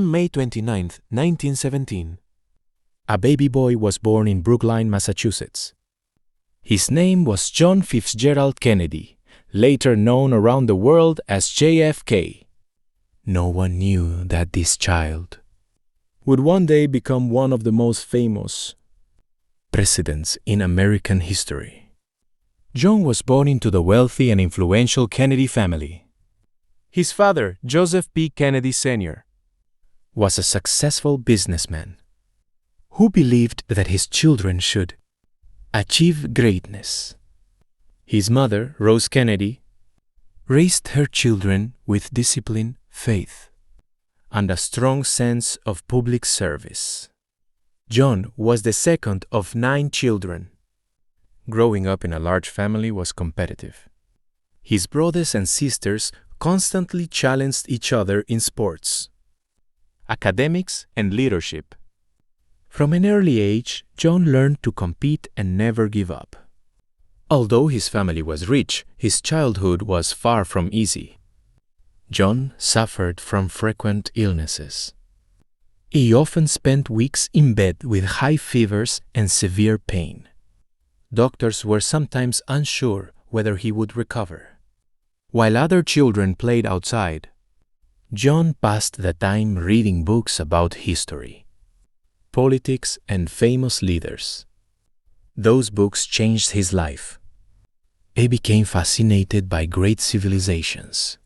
On May 29, 1917, a baby boy was born in Brookline, Massachusetts. His name was John Fitzgerald Kennedy, later known around the world as JFK. No one knew that this child would one day become one of the most famous presidents in American history. John was born into the wealthy and influential Kennedy family. His father, Joseph P. Kennedy Sr., was a successful businessman who believed that his children should achieve greatness. His mother, Rose Kennedy, raised her children with discipline, faith, and a strong sense of public service. John was the second of 9 children. Growing up in a large family was competitive. His brothers and sisters constantly challenged each other in sports, academics, and leadership. From an early age, John learned to compete and never give up. Although his family was rich, his childhood was far from easy. John suffered from frequent illnesses. He often spent weeks in bed with high fevers and severe pain. Doctors were sometimes unsure whether he would recover. While other children played outside, John passed the time reading books about history, politics, and famous leaders. Those books changed his life. He became fascinated by great civilizations,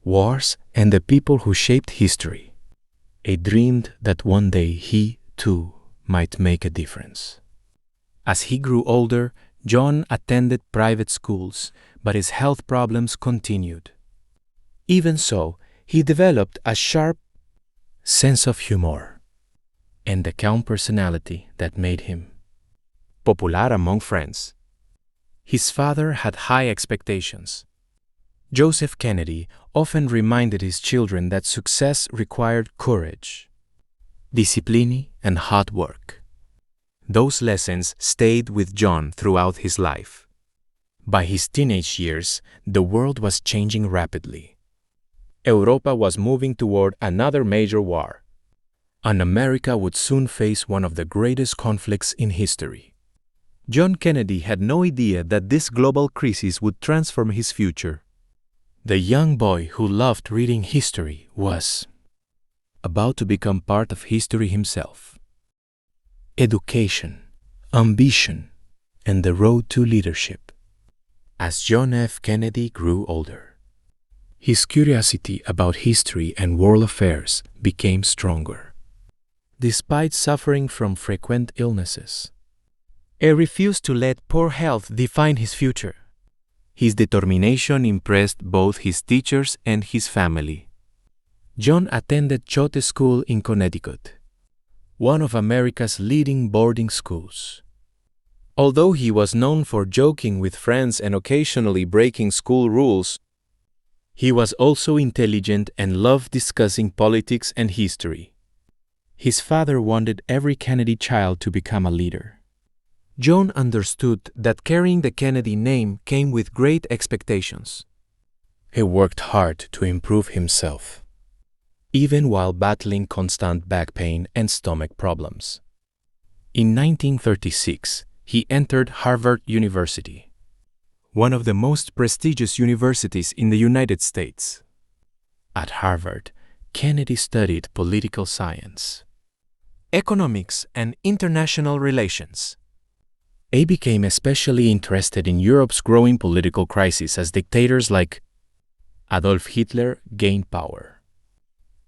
wars, and the people who shaped history. He dreamed that one day he, too, might make a difference. As he grew older, John attended private schools, but his health problems continued. Even so, he developed a sharp sense of humor and a calm personality that made him popular among friends. His father had high expectations. Joseph Kennedy often reminded his children that success required courage, discipline, and hard work. Those lessons stayed with John throughout his life. By his teenage years, the world was changing rapidly. Europa was moving toward another major war, and America would soon face one of the greatest conflicts in history. John Kennedy had no idea that this global crisis would transform his future. The young boy who loved reading history was about to become part of history himself. Education, ambition, and the road to leadership. As John F. Kennedy grew older, his curiosity about history and world affairs became stronger. Despite suffering from frequent illnesses, he refused to let poor health define his future. His determination impressed both his teachers and his family. John attended Choate School in Connecticut, one of America's leading boarding schools. Although he was known for joking with friends and occasionally breaking school rules, he was also intelligent and loved discussing politics and history. His father wanted every Kennedy child to become a leader. John understood that carrying the Kennedy name came with great expectations. He worked hard to improve himself, even while battling constant back pain and stomach problems. In 1936, he entered Harvard University, one of the most prestigious universities in the United States. At Harvard, Kennedy studied political science, economics, and international relations. He became especially interested in Europe's growing political crisis as dictators like Adolf Hitler gained power.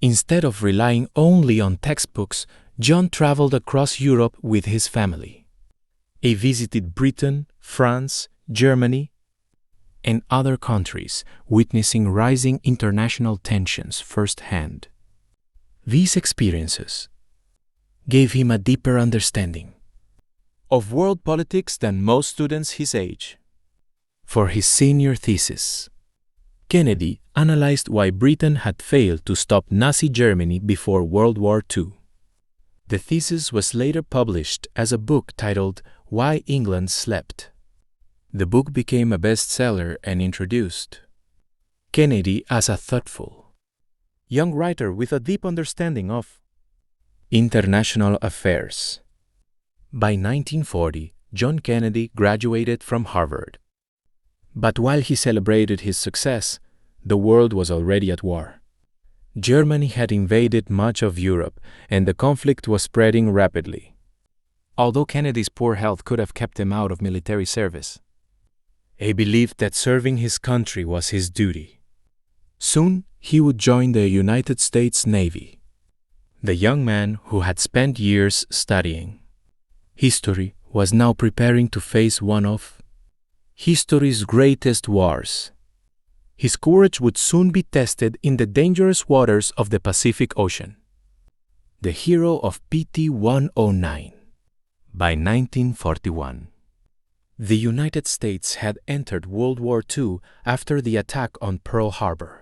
Instead of relying only on textbooks, John traveled across Europe with his family. He visited Britain, France, Germany, and other countries, witnessing rising international tensions firsthand. These experiences gave him a deeper understanding of world politics than most students his age. For his senior thesis, Kennedy analyzed why Britain had failed to stop Nazi Germany before World War II. The thesis was later published as a book titled Why England Slept. The book became a bestseller and introduced Kennedy as a thoughtful, young writer with a deep understanding of international affairs. By 1940, John Kennedy graduated from Harvard. But while he celebrated his success, the world was already at war. Germany had invaded much of Europe, and the conflict was spreading rapidly. Although Kennedy's poor health could have kept him out of military service, he believed that serving his country was his duty. Soon, he would join the United States Navy. The young man who had spent years studying history was now preparing to face one of history's greatest wars. His courage would soon be tested in the dangerous waters of the Pacific Ocean. The hero of PT 109. By 1941, the United States had entered World War II after the attack on Pearl Harbor.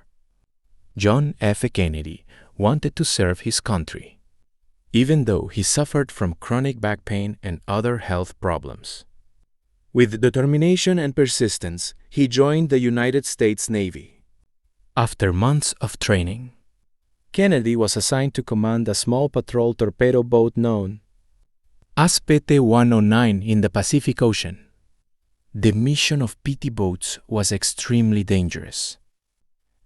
John F. Kennedy wanted to serve his country, even though he suffered from chronic back pain and other health problems. With determination and persistence, he joined the United States Navy. After months of training, Kennedy was assigned to command a small patrol torpedo boat known as PT 109 in the Pacific Ocean. The mission of PT boats was extremely dangerous.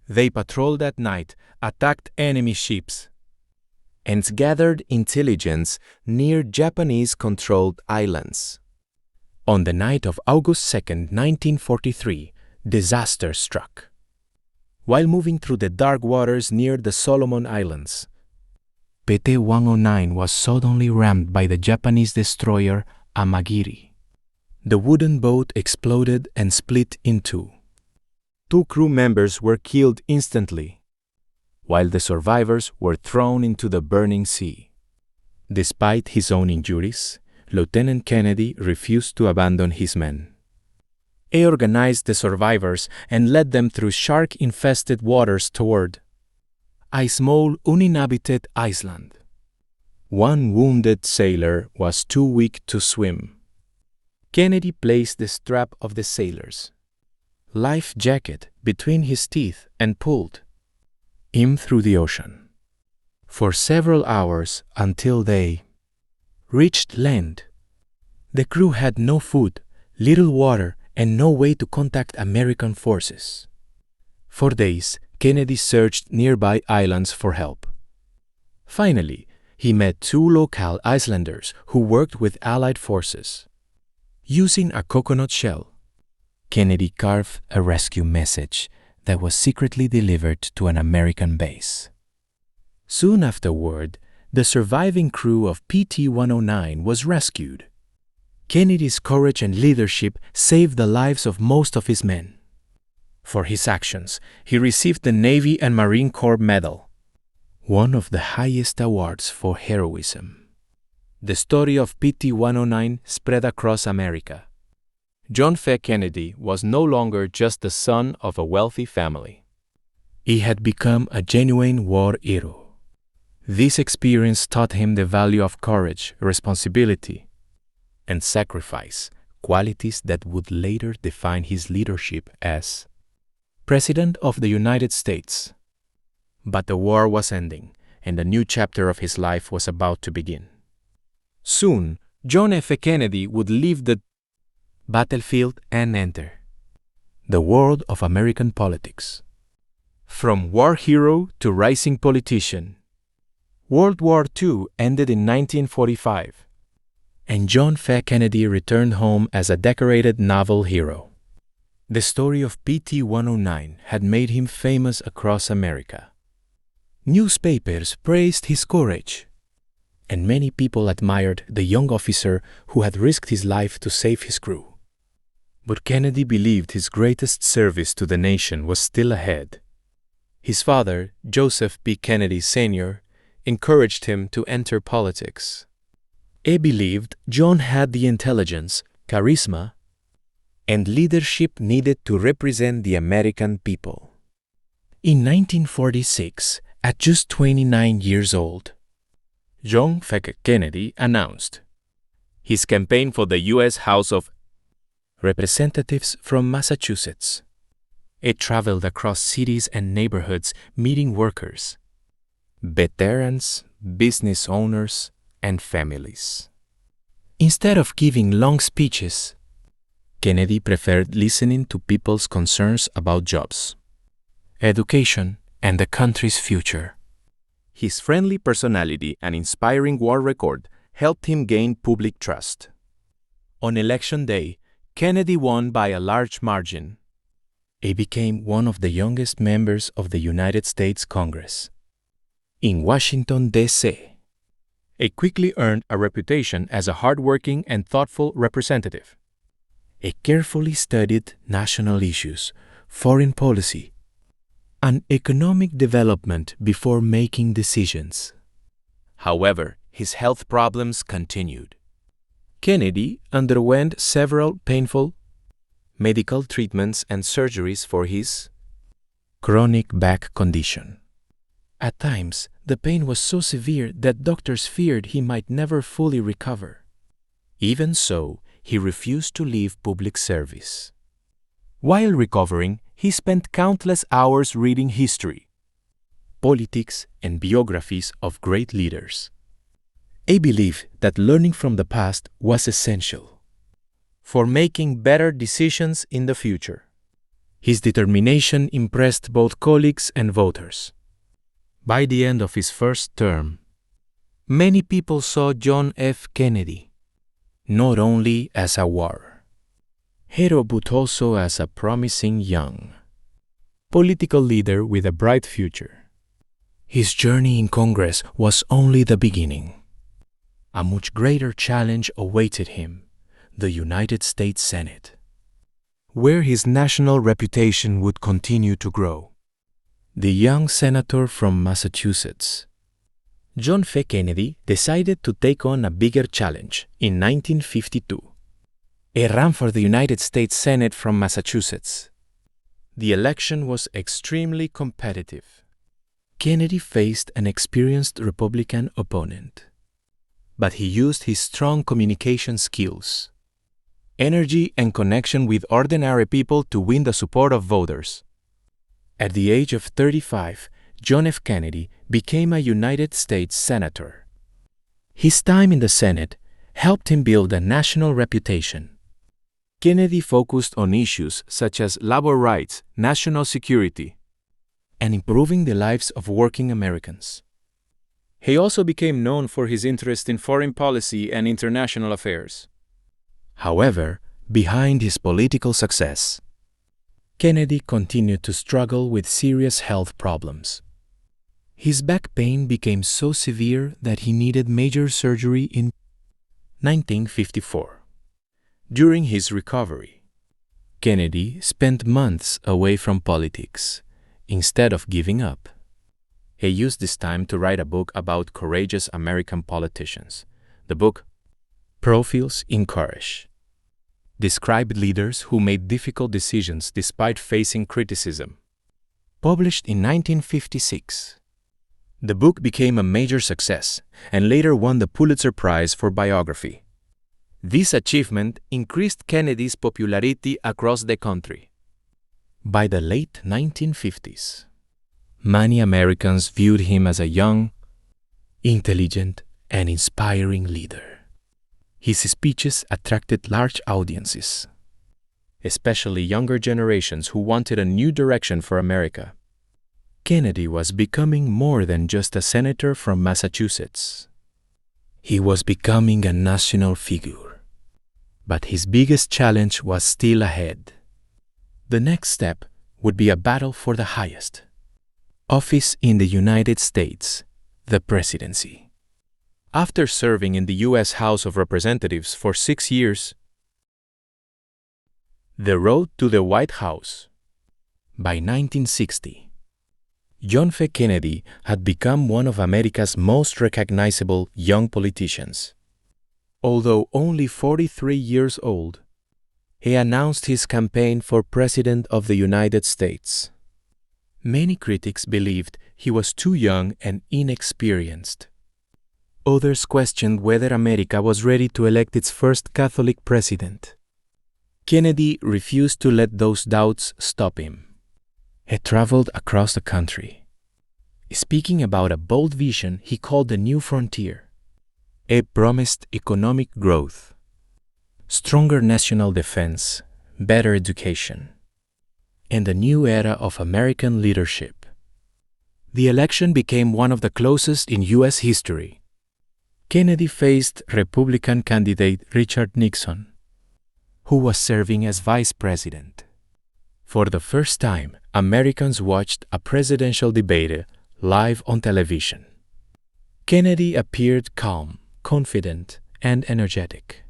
They patrolled at night, attacked enemy ships, and gathered intelligence near Japanese-controlled islands. On the night of August 2, 1943, disaster struck. While moving through the dark waters near the Solomon Islands, PT 109 was suddenly rammed by the Japanese destroyer Amagiri. The wooden boat exploded and split in two. 2 crew members were killed instantly, while the survivors were thrown into the burning sea. Despite his own injuries, Lieutenant Kennedy refused to abandon his men. He organized the survivors and led them through shark-infested waters toward a small uninhabited island. One wounded sailor was too weak to swim. Kennedy placed the strap of the sailor's life jacket between his teeth and pulled him through the ocean for several hours until they reached land. The crew had no food, little water, and no way to contact American forces. For days, Kennedy searched nearby islands for help. Finally, he met 2 local Icelanders who worked with Allied forces. Using a coconut shell, Kennedy carved a rescue message that was secretly delivered to an American base. Soon afterward, the surviving crew of PT 109 was rescued. Kennedy's courage and leadership saved the lives of most of his men. For his actions, he received the Navy and Marine Corps Medal, one of the highest awards for heroism. The story of PT 109 spread across America. John F. Kennedy was no longer just the son of a wealthy family. He had become a genuine war hero. This experience taught him the value of courage, responsibility, and sacrifice, qualities that would later define his leadership as President of the United States. But the war was ending, and a new chapter of his life was about to begin. Soon, John F. Kennedy would leave the battlefield and enter the world of American politics. From war hero to rising politician, World War II ended in 1945, and John F. Kennedy returned home as a decorated naval hero. The story of PT 109 had made him famous across America. Newspapers praised his courage, and many people admired the young officer who had risked his life to save his crew. But Kennedy believed his greatest service to the nation was still ahead. His father, Joseph B. Kennedy Sr., encouraged him to enter politics. He believed John had the intelligence, charisma, and leadership needed to represent the American people. In 1946, at just 29 years old, John F. Kennedy announced his campaign for the U.S. House of Representatives from Massachusetts. It traveled across cities and neighborhoods, meeting workers, veterans, business owners, and families. Instead of giving long speeches, Kennedy preferred listening to people's concerns about jobs, education, and the country's future. His friendly personality and inspiring war record helped him gain public trust. On Election Day, Kennedy won by a large margin. He became one of the youngest members of the United States Congress. In Washington, D.C., he quickly earned a reputation as a hardworking and thoughtful representative. He carefully studied national issues, foreign policy, and economic development before making decisions. However, his health problems continued. Kennedy underwent several painful medical treatments and surgeries for his chronic back condition. At times, the pain was so severe that doctors feared he might never fully recover. Even so, he refused to leave public service. While recovering, he spent countless hours reading history, politics, and biographies of great leaders. He believed that learning from the past was essential for making better decisions in the future. His determination impressed both colleagues and voters. By the end of his first term, many people saw John F. Kennedy not only as a war hero but also as a promising young political leader with a bright future. His journey in Congress was only the beginning. A much greater challenge awaited him, the United States Senate, where his national reputation would continue to grow. The young senator from Massachusetts, John F. Kennedy, decided to take on a bigger challenge in 1952. He ran for the United States Senate from Massachusetts. The election was extremely competitive. Kennedy faced an experienced Republican opponent, but he used his strong communication skills, energy, and connection with ordinary people to win the support of voters. At the age of 35, John F. Kennedy became a United States Senator. His time in the Senate helped him build a national reputation. Kennedy focused on issues such as labor rights, national security, and improving the lives of working Americans. He also became known for his interest in foreign policy and international affairs. However, behind his political success, Kennedy continued to struggle with serious health problems. His back pain became so severe that he needed major surgery in 1954. During his recovery, Kennedy spent months away from politics. Instead of giving up, he used this time to write a book about courageous American politicians. The book, Profiles in Courage, described leaders who made difficult decisions despite facing criticism. Published in 1956, the book became a major success and later won the Pulitzer Prize for biography. This achievement increased Kennedy's popularity across the country. By the late 1950s, many Americans viewed him as a young, intelligent, and inspiring leader. His speeches attracted large audiences, especially younger generations who wanted a new direction for America. Kennedy was becoming more than just a senator from Massachusetts. He was becoming a national figure. But his biggest challenge was still ahead. The next step would be a battle for the highest office in the United States, the presidency. After serving in the U.S. House of Representatives for 6 years, the road to the White House. By 1960, John F. Kennedy had become one of America's most recognizable young politicians. Although only 43 years old, he announced his campaign for President of the United States. Many critics believed he was too young and inexperienced. Others questioned whether America was ready to elect its first Catholic president. Kennedy refused to let those doubts stop him. He traveled across the country, Speaking about a bold vision he called the New Frontier. It promised economic growth, stronger national defense, better education, and a new era of American leadership. The election became one of the closest in U.S. history. Kennedy faced Republican candidate Richard Nixon, who was serving as vice president. For the first time, Americans watched a presidential debate live on television. Kennedy appeared calm, confident, and energetic.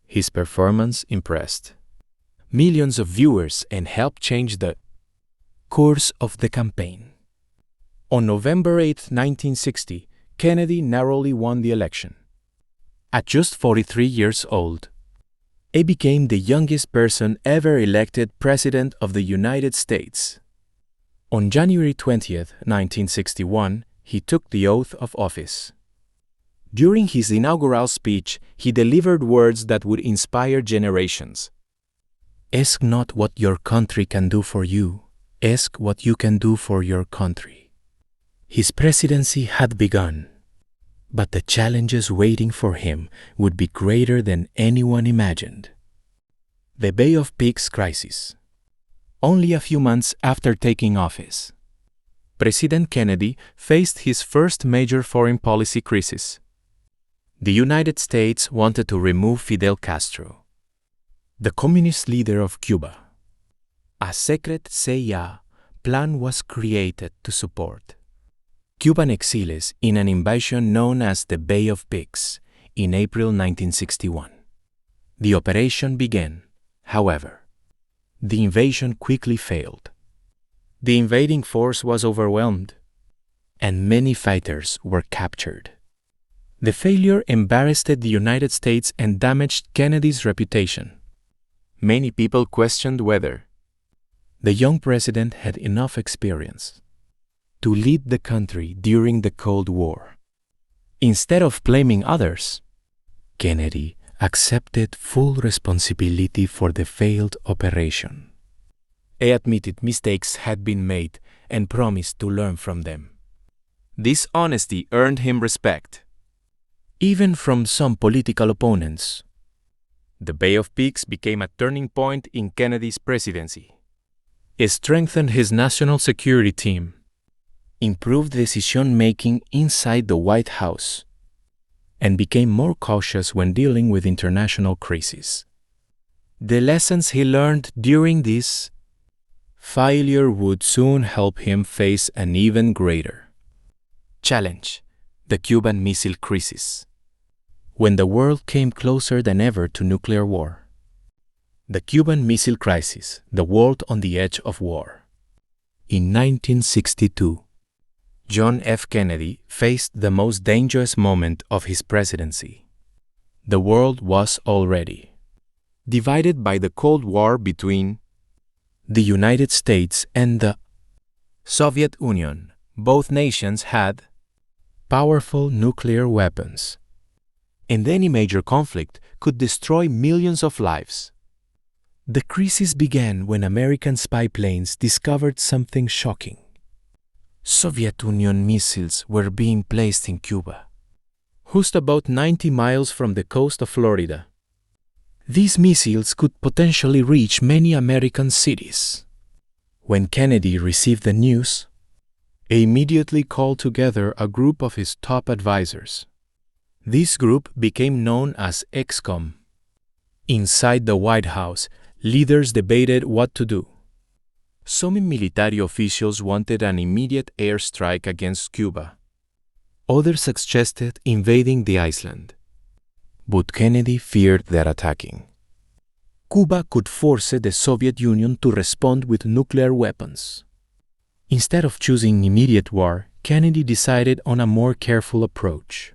His performance impressed millions of viewers and helped change the course of the campaign. On November 8, 1960, Kennedy narrowly won the election. At just 43 years old, he became the youngest person ever elected President of the United States. On January 20, 1961, he took the oath of office. During his inaugural speech, he delivered words that would inspire generations. Ask not what your country can do for you, ask what you can do for your country. His presidency had begun, but the challenges waiting for him would be greater than anyone imagined. The Bay of Pigs crisis. Only a few months after taking office, President Kennedy faced his first major foreign policy crisis. The United States wanted to remove Fidel Castro, the communist leader of Cuba. A secret CIA plan was created to support Cuban exiles in an invasion known as the Bay of Pigs in April 1961. The operation began, however. The invasion quickly failed. The invading force was overwhelmed, and many fighters were captured. The failure embarrassed the United States and damaged Kennedy's reputation. Many people questioned whether the young president had enough experience to lead the country during the Cold War. Instead of blaming others, Kennedy accepted full responsibility for the failed operation. He admitted mistakes had been made and promised to learn from them. This honesty earned him respect, even from some political opponents. The Bay of Pigs became a turning point in Kennedy's presidency. It strengthened his national security team, improved decision-making inside the White House, and became more cautious when dealing with international crises. The lessons he learned during this failure would soon help him face an even greater challenge, the Cuban Missile Crisis. When the world came closer than ever to nuclear war. The Cuban Missile Crisis, the world on the edge of war. In 1962, John F. Kennedy faced the most dangerous moment of his presidency. The world was already divided by the Cold War between the United States and the Soviet Union. Both nations had powerful nuclear weapons, and any major conflict could destroy millions of lives. The crisis began when American spy planes discovered something shocking. Soviet Union missiles were being placed in Cuba, just about 90 miles from the coast of Florida. These missiles could potentially reach many American cities. When Kennedy received the news, he immediately called together a group of his top advisors. This group became known as ExComm. Inside the White House, leaders debated what to do. Some military officials wanted an immediate airstrike against Cuba. Others suggested invading the island. But Kennedy feared that attacking Cuba could force the Soviet Union to respond with nuclear weapons. Instead of choosing immediate war, Kennedy decided on a more careful approach.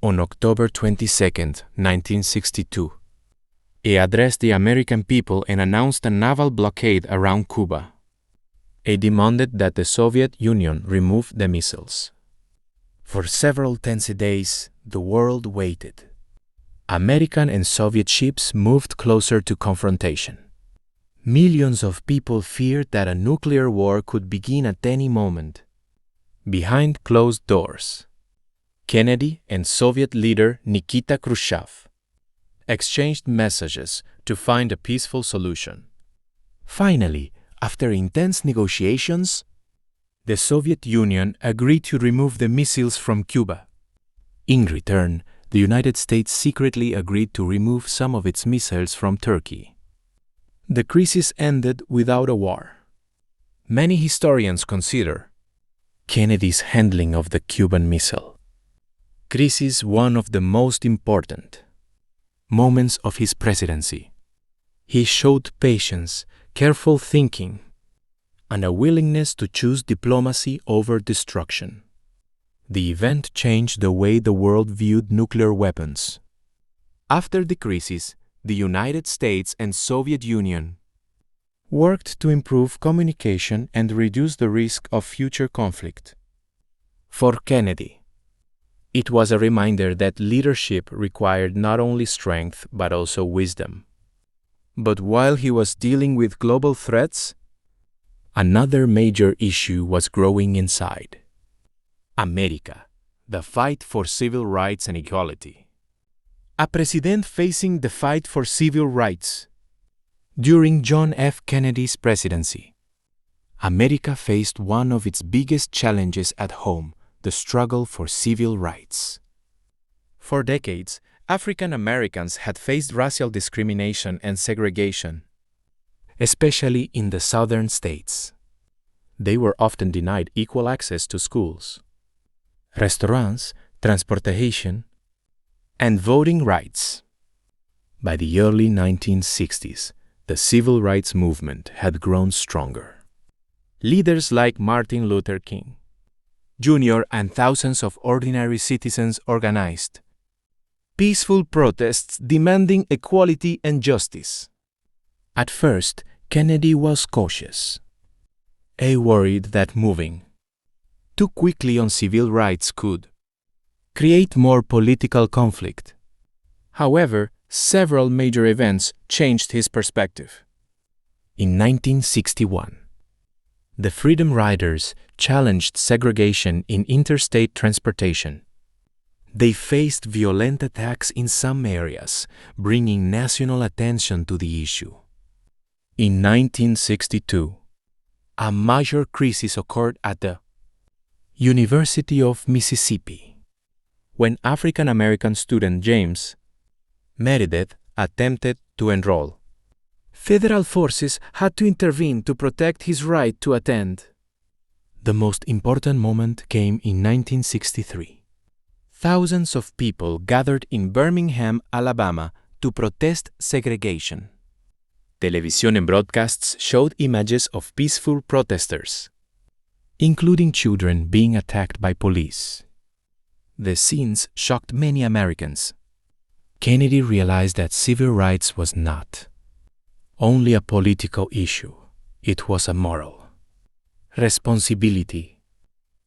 On October 22, 1962, he addressed the American people and announced a naval blockade around Cuba. He demanded that the Soviet Union remove the missiles. For several tense days, the world waited. American and Soviet ships moved closer to confrontation. Millions of people feared that a nuclear war could begin at any moment. Behind closed doors, Kennedy and Soviet leader Nikita Khrushchev exchanged messages to find a peaceful solution. Finally, after intense negotiations, the Soviet Union agreed to remove the missiles from Cuba. In return, the United States secretly agreed to remove some of its missiles from Turkey. The crisis ended without a war. Many historians consider Kennedy's handling of the Cuban Missile Crisis one of the most important moments of his presidency. He showed patience, careful thinking, and a willingness to choose diplomacy over destruction. The event changed the way the world viewed nuclear weapons. After the crisis, the United States and Soviet Union worked to improve communication and reduce the risk of future conflict. For Kennedy, it was a reminder that leadership required not only strength but also wisdom. But while he was dealing with global threats, another major issue was growing inside. America, the fight for civil rights and equality. A president facing the fight for civil rights. During John F. Kennedy's presidency, America faced one of its biggest challenges at home: the struggle for civil rights. For decades, African Americans had faced racial discrimination and segregation, especially in the southern states. They were often denied equal access to schools, restaurants, transportation, and voting rights. By the early 1960s, the civil rights movement had grown stronger. Leaders like Martin Luther King Jr. and thousands of ordinary citizens organized peaceful protests demanding equality and justice. At first, Kennedy was cautious. He worried that moving too quickly on civil rights could create more political conflict. However, several major events changed his perspective. In 1961, the Freedom Riders challenged segregation in interstate transportation. They faced violent attacks in some areas, bringing national attention to the issue. In 1962, a major crisis occurred at the University of Mississippi, when African-American student James Meredith attempted to enroll. Federal forces had to intervene to protect his right to attend. The most important moment came in 1963. Thousands of people gathered in Birmingham, Alabama, to protest segregation. Television and broadcasts showed images of peaceful protesters, including children being attacked by police. The scenes shocked many Americans. Kennedy realized that civil rights was not only a political issue, it was a moral responsibility.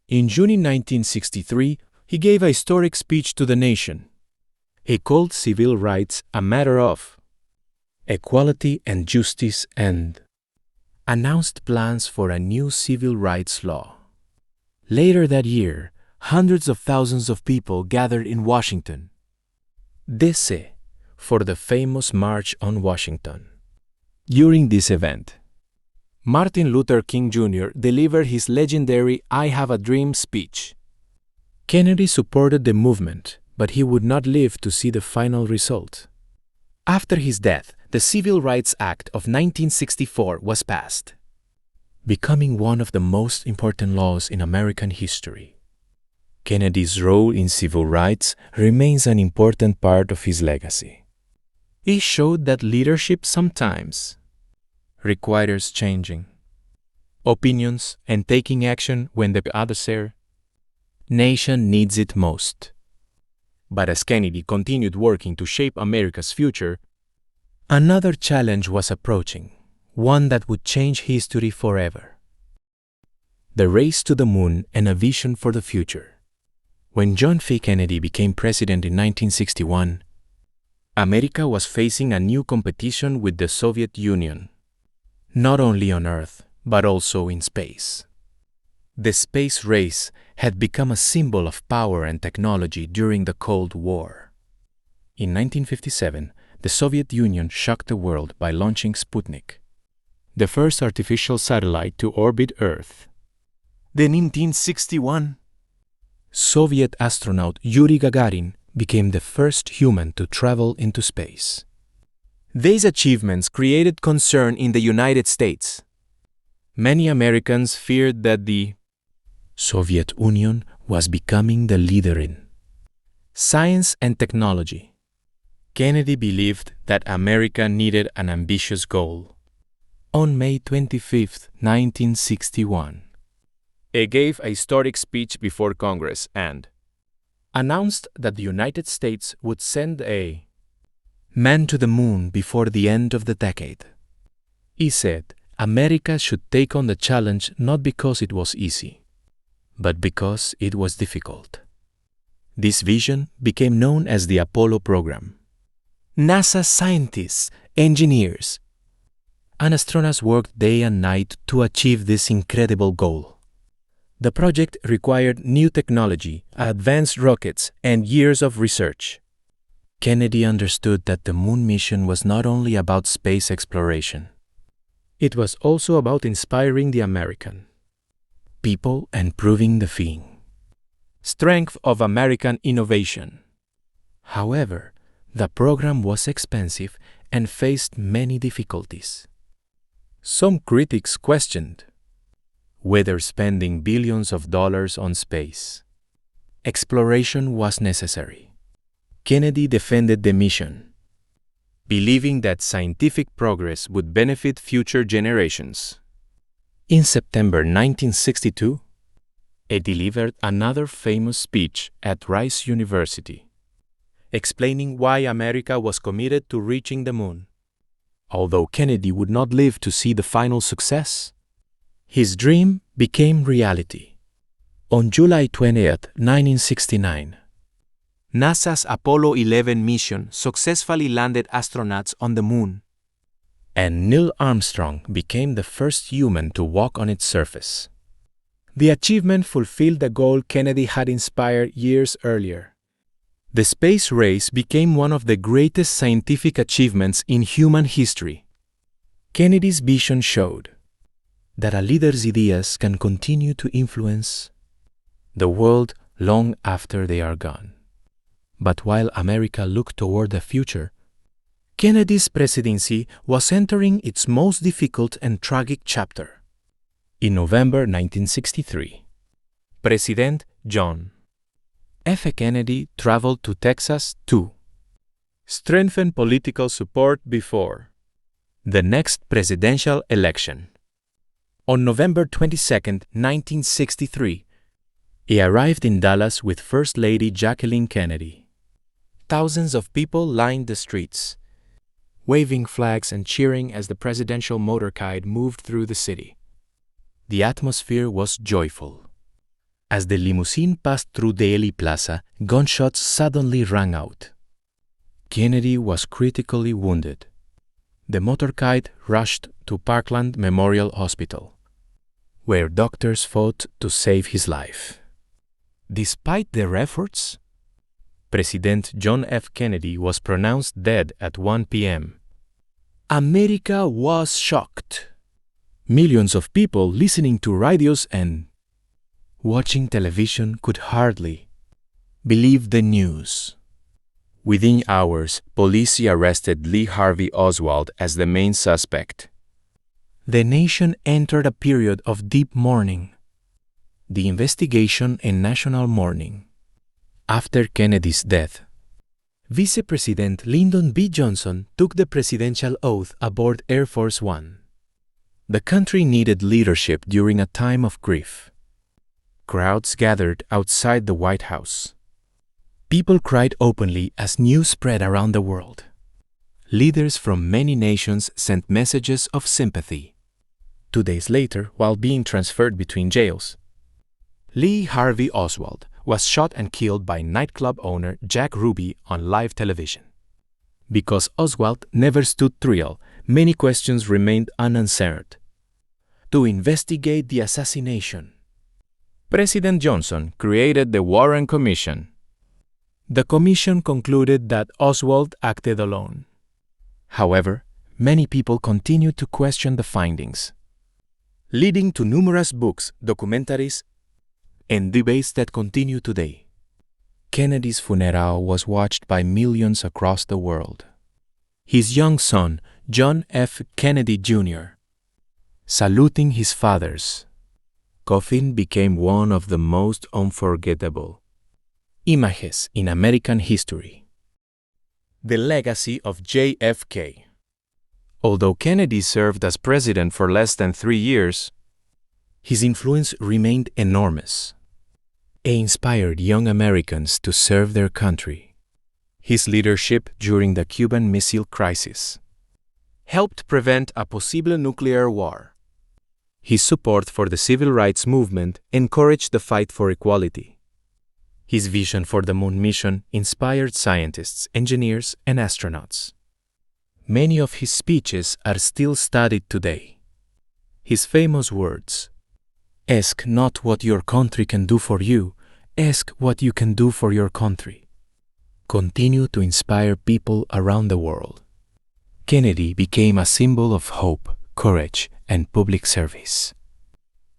In June 1963, he gave a historic speech to the nation. He called civil rights a matter of equality and justice and announced plans for a new civil rights law. Later that year, hundreds of thousands of people gathered in Washington, D.C., for the famous March on Washington. During this event, Martin Luther King Jr. delivered his legendary "I Have a Dream" speech. Kennedy supported the movement, but he would not live to see the final result. After his death, the Civil Rights Act of 1964 was passed, becoming one of the most important laws in American history. Kennedy's role in civil rights remains an important part of his legacy. He showed that leadership sometimes requires changing opinions and taking action when the other nation needs it most. But as Kennedy continued working to shape America's future, another challenge was approaching, one that would change history forever: the race to the moon and a vision for the future. When John F. Kennedy became president in 1961, America was facing a new competition with the Soviet Union, not only on Earth, but also in space. The space race had become a symbol of power and technology during the Cold War. In 1957, the Soviet Union shocked the world by launching Sputnik, the first artificial satellite to orbit Earth. Then in 1961, Soviet astronaut Yuri Gagarin became the first human to travel into space. these achievements created concern in the United States. Many Americans feared that the Soviet Union was becoming the leader in science and technology. Kennedy believed that America needed an ambitious goal. On May 25, 1961, He gave a historic speech before Congress and announced that the United States would send a man to the moon before the end of the decade. He said America should take on the challenge not because it was easy, but because it was difficult. This vision became known as the Apollo program. NASA scientists, engineers, and astronauts worked day and night to achieve this incredible goal. The project required new technology, advanced rockets, and years of research. Kennedy understood that the moon mission was not only about space exploration. It was also about inspiring the American people and proving the strength of American innovation. However, the program was expensive and faced many difficulties. Some critics questioned whether spending billions of dollars on space exploration was necessary. Kennedy defended the mission, believing that scientific progress would benefit future generations. In September 1962, he delivered another famous speech at Rice University, explaining why America was committed to reaching the moon. Although Kennedy would not live to see the final success, his dream became reality. On July 20, 1969, NASA's Apollo 11 mission successfully landed astronauts on the moon, and Neil Armstrong became the first human to walk on its surface. The achievement fulfilled the goal Kennedy had inspired years earlier. The space race became one of the greatest scientific achievements in human history. Kennedy's vision showed that a leader's ideas can continue to influence the world long after they are gone. But while America looked toward the future, Kennedy's presidency was entering its most difficult and tragic chapter. In November 1963, President John F. Kennedy traveled to Texas to strengthen political support before the next presidential election. On November 22, 1963, he arrived in Dallas with First Lady Jacqueline Kennedy. Thousands of people lined the streets, waving flags and cheering as the presidential motorcade moved through the city. The atmosphere was joyful. As the limousine passed through Dealey Plaza, gunshots suddenly rang out. Kennedy was critically wounded. The motorcade rushed to Parkland Memorial Hospital, where doctors fought to save his life. Despite their efforts, President John F. Kennedy was pronounced dead at 1 p.m. America was shocked. Millions of people listening to radios and watching television could hardly believe the news. Within hours, police arrested Lee Harvey Oswald as the main suspect. The nation entered a period of deep mourning, the investigation and national mourning. After Kennedy's death, Vice President Lyndon B. Johnson took the presidential oath aboard Air Force One. The country needed leadership during a time of grief. Crowds gathered outside the White House. People cried openly as news spread around the world. Leaders from many nations sent messages of sympathy. 2 days later, while being transferred between jails, Lee Harvey Oswald was shot and killed by nightclub owner Jack Ruby on live television. Because Oswald never stood trial, many questions remained unanswered. To investigate the assassination, President Johnson created the Warren Commission. The commission concluded that Oswald acted alone. However, many people continued to question the findings, leading to numerous books, documentaries, and debates that continue today. Kennedy's funeral was watched by millions across the world. His young son, John F. Kennedy Jr., saluting his father's coffin became one of the most unforgettable images in American history. The legacy of JFK. Although Kennedy served as president for less than 3 years, his influence remained enormous. He inspired young Americans to serve their country. His leadership during the Cuban Missile Crisis helped prevent a possible nuclear war. His support for the civil rights movement encouraged the fight for equality. His vision for the moon mission inspired scientists, engineers, and astronauts. Many of his speeches are still studied today. His famous words, "Ask not what your country can do for you, ask what you can do for your country," continue to inspire people around the world. Kennedy became a symbol of hope, courage, and public service.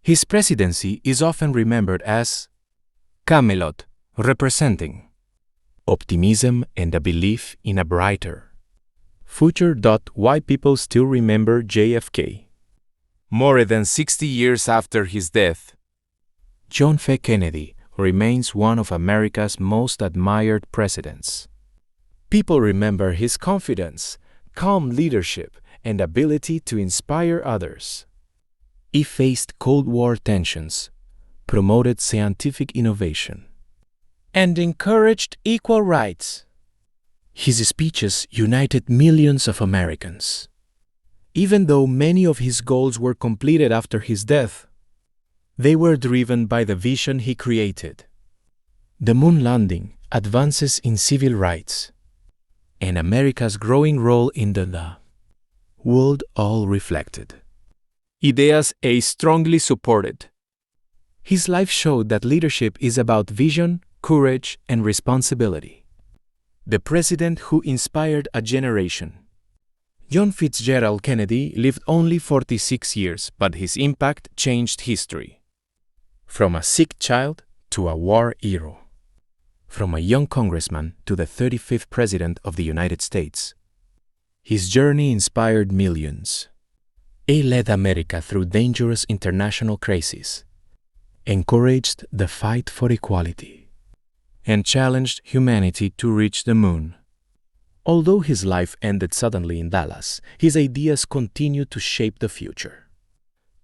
His presidency is often remembered as Camelot, representing optimism and a belief in a brighter future. Why people still remember JFK. More than 60 years after his death, John F. Kennedy remains one of America's most admired presidents. People remember his confidence, calm leadership, and ability to inspire others. He faced Cold War tensions, promoted scientific innovation, and encouraged equal rights. His speeches united millions of Americans. Even though many of his goals were completed after his death, they were driven by the vision he created. The moon landing, advances in civil rights, and America's growing role in the world all reflected ideas he strongly supported. His life showed that leadership is about vision, courage, and responsibility. The president who inspired a generation. John Fitzgerald Kennedy lived only 46 years, but his impact changed history. From a sick child to a war hero. From a young congressman to the 35th President of the United States. His journey inspired millions. He led America through dangerous international crises, encouraged the fight for equality, and challenged humanity to reach the moon. Although his life ended suddenly in Dallas, his ideas continue to shape the future.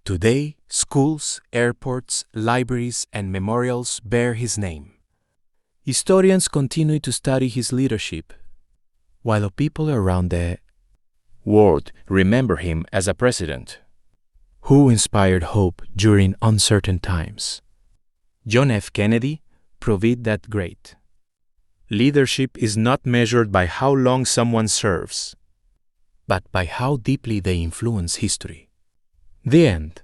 Today, schools, airports, libraries, and memorials bear his name. Historians continue to study his leadership, while the people around the world remember him as a president who inspired hope during uncertain times. John F. Kennedy proved that great leadership is not measured by how long someone serves, but by how deeply they influence history. The end.